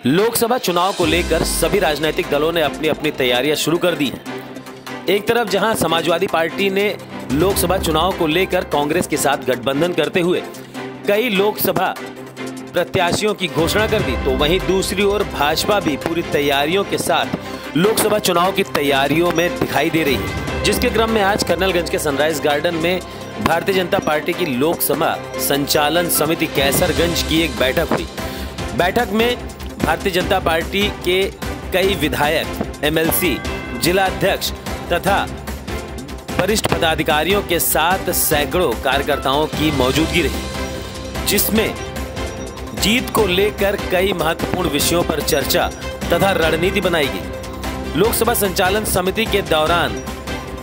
लोकसभा चुनाव को लेकर सभी राजनीतिक दलों ने अपनी अपनी तैयारियां शुरू कर दी हैं। एक तरफ जहां समाजवादी पार्टी ने लोकसभा चुनाव को लेकर कांग्रेस के साथ गठबंधन करते हुए कई लोकसभा प्रत्याशियों की घोषणा कर दी, तो वहीं दूसरी ओर भाजपा भी पूरी तैयारियों के साथ लोकसभा चुनाव की तैयारियों में दिखाई दे रही है। जिसके क्रम में आज कर्नलगंज के सनराइज गार्डन में भारतीय जनता पार्टी की लोकसभा संचालन समिति कैसरगंज की एक बैठक हुई। बैठक में भारतीय जनता पार्टी के कई विधायक, एमएलसी, जिला अध्यक्ष तथा वरिष्ठ पदाधिकारियों के साथ सैकड़ों कार्यकर्ताओं की मौजूदगी रही, जिसमें जीत को लेकर कई महत्वपूर्ण विषयों पर चर्चा तथा रणनीति बनाई गई। लोकसभा संचालन समिति के दौरान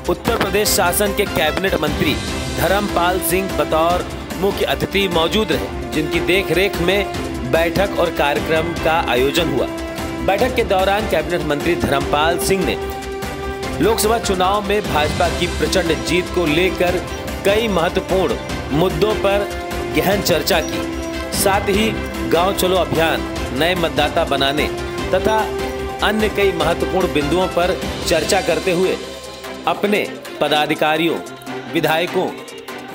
उत्तर प्रदेश शासन के कैबिनेट मंत्री धर्मपाल सिंह बतौर मुख्य अतिथि मौजूद रहे, जिनकी देखरेख में बैठक और कार्यक्रम का आयोजन हुआ। बैठक के दौरान कैबिनेट मंत्री धर्मपाल सिंह ने लोकसभा चुनाव में भाजपा की प्रचंड जीत को लेकर कई महत्वपूर्ण मुद्दों पर गहन चर्चा की। साथ ही गांव चलो अभियान, नए मतदाता बनाने तथा अन्य कई महत्वपूर्ण बिंदुओं पर चर्चा करते हुए अपने पदाधिकारियों, विधायकों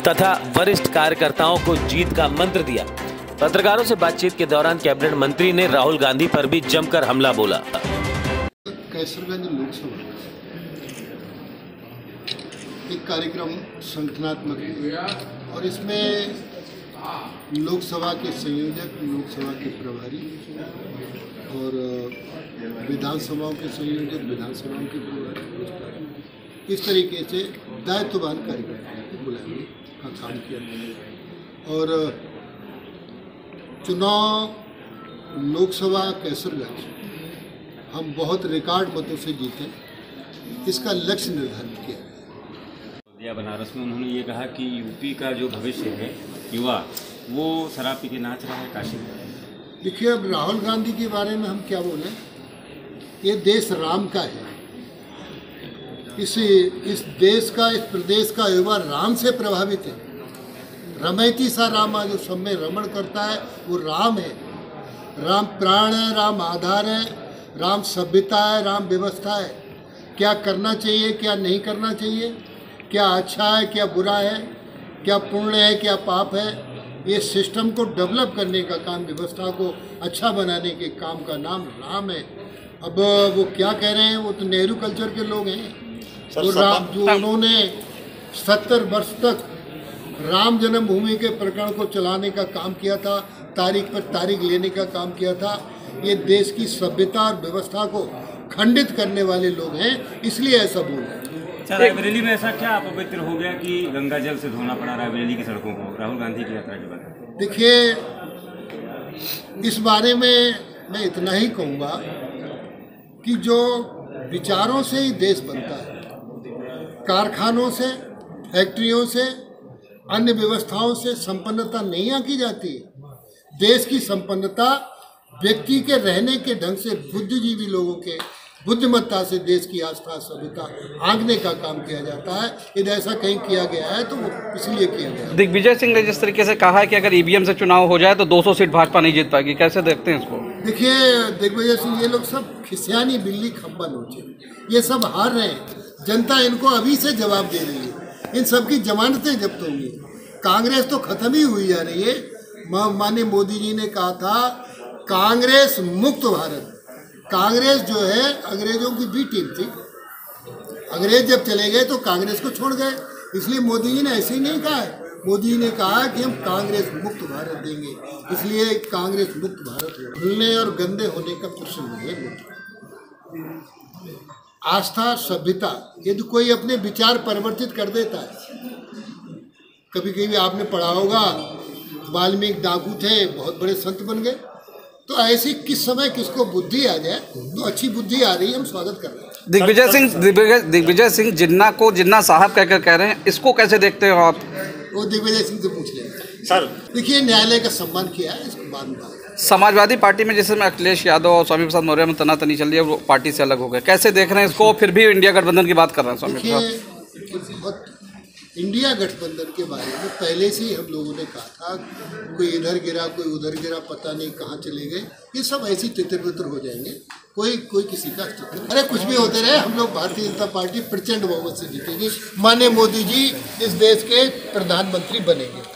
तथा वरिष्ठ कार्यकर्ताओं को जीत का मंत्र दिया। पत्रकारों से बातचीत के दौरान कैबिनेट मंत्री ने राहुल गांधी पर भी जमकर हमला बोला। कैसरगंज लोकसभा एक कार्यक्रम संगठनात्मक है और इसमें लोकसभा के संयोजक, लोकसभा के प्रभारी और विधानसभाओं के संयोजक, विधानसभाओं के प्रभारी, इस तरीके से दायित्ववान कार्यकर्ताओं को बुलाने का काम किया। और चुनाव लोकसभा कैसरगंज हम बहुत रिकॉर्ड मतों से जीते, इसका लक्ष्य निर्धारित किया। बनारस में उन्होंने ये कहा कि यूपी का जो भविष्य है युवा, वो शराब पी के नाच रहा है काशी में। देखिए, अब राहुल गांधी के बारे में हम क्या बोलें, ये देश राम का है। इस देश का, इस प्रदेश का युवा राम से प्रभावित है। रमैती सा राम, जो सब में रमण करता है वो राम है। राम प्राण है, राम आधार है, राम सभ्यता है, राम व्यवस्था है। क्या करना चाहिए, क्या नहीं करना चाहिए, क्या अच्छा है, क्या बुरा है, क्या पुण्य है, क्या पाप है, ये सिस्टम को डेवलप करने का काम, व्यवस्था को अच्छा बनाने के काम का नाम राम है। अब वो क्या कह रहे हैं, वो तो नेहरू कल्चर के लोग हैं। तो राम, जो उन्होंने 70 वर्ष तक राम जन्मभूमि के प्रकरण को चलाने का काम किया था, तारीख पर तारीख लेने का काम किया था, ये देश की सभ्यता और व्यवस्था को खंडित करने वाले लोग हैं, इसलिए ऐसा बोल रहे हैं। रायबरेली में ऐसा क्या अपवित्र हो गया कि गंगा जल से धोना पड़ा रायबरेली की सड़कों को राहुल गांधी की यात्रा के बाद? देखिए, इस बारे में मैं इतना ही कहूँगा कि जो विचारों से ही देश बनता है, कारखानों से, फैक्ट्रियों से, अन्य व्यवस्थाओं से संपन्नता नहीं आंकी जाती है। देश की संपन्नता व्यक्ति के रहने के ढंग से, बुद्धिजीवी लोगों के बुद्धिमत्ता से देश की आस्था, सभ्यता आंकने का काम किया जाता है। यदि ऐसा कहीं किया गया है तो वो इसलिए किया गया है। दिग्विजय सिंह ने जिस तरीके से कहा है कि अगर ईवीएम से चुनाव हो जाए तो 200 सीट भाजपा नहीं जीत पाएगी, कैसे देखते हैं इसको? देखिए, दिग्विजय सिंह, ये लोग सब खिसियानी बिल्ली खम्बा नोचे, ये सब हार रहे हैं। जनता इनको अभी से जवाब दे रही है, इन सबकी जमानतें जब्त होंगी। कांग्रेस तो खत्म ही हुई जा रही है। माननीय मोदी जी ने कहा था कांग्रेस मुक्त भारत। कांग्रेस जो है अंग्रेजों की बी टीम थी। अंग्रेज जब चले गए तो कांग्रेस को छोड़ गए, इसलिए मोदी जी ने ऐसे ही नहीं कहा है। मोदी जी ने कहा कि हम कांग्रेस मुक्त भारत देंगे, इसलिए कांग्रेस मुक्त भारत हो। भूलने और गंदे होने का प्रश्न नहीं है। आस्था, सभ्यता, यदि कोई अपने विचार परिवर्तित कर देता है, कभी कभी आपने पढ़ा होगा वाल्मीकि डाकू थे, बहुत बड़े संत बन गए। तो ऐसी किस समय किसको बुद्धि आ जाए, तो अच्छी बुद्धि आ रही है, हम स्वागत कर रहे हैं। दिग्विजय सिंह जिन्ना को जिन्ना साहब कहकर कह रहे हैं, इसको कैसे देखते हो आप? वो दिग्विजय सिंह से पूछ लेंगे सर। देखिए, न्यायालय का सम्मान किया है, इसको बाद में। समाजवादी पार्टी में जिसमें अखिलेश यादव और स्वामी प्रसाद मौर्य में तनातनी चल रही है, वो पार्टी से अलग हो गए, कैसे देख रहे हैं इसको? फिर भी इंडिया गठबंधन की बात कर रहे हैं स्वामी प्रसाद। बहुत इंडिया गठबंधन के बारे में पहले से ही हम लोगों ने कहा था, कोई इधर गिरा कोई उधर गिरा, पता नहीं कहाँ चले गए, ये सब ऐसी तितर-बितर हो जाएंगे, कोई किसी का अस्तित्व। अरे कुछ भी होते रहे, हम लोग भारतीय जनता पार्टी प्रचंड बहुमत से जीतेगी, माननीय मोदी जी इस देश के प्रधानमंत्री बनेंगे।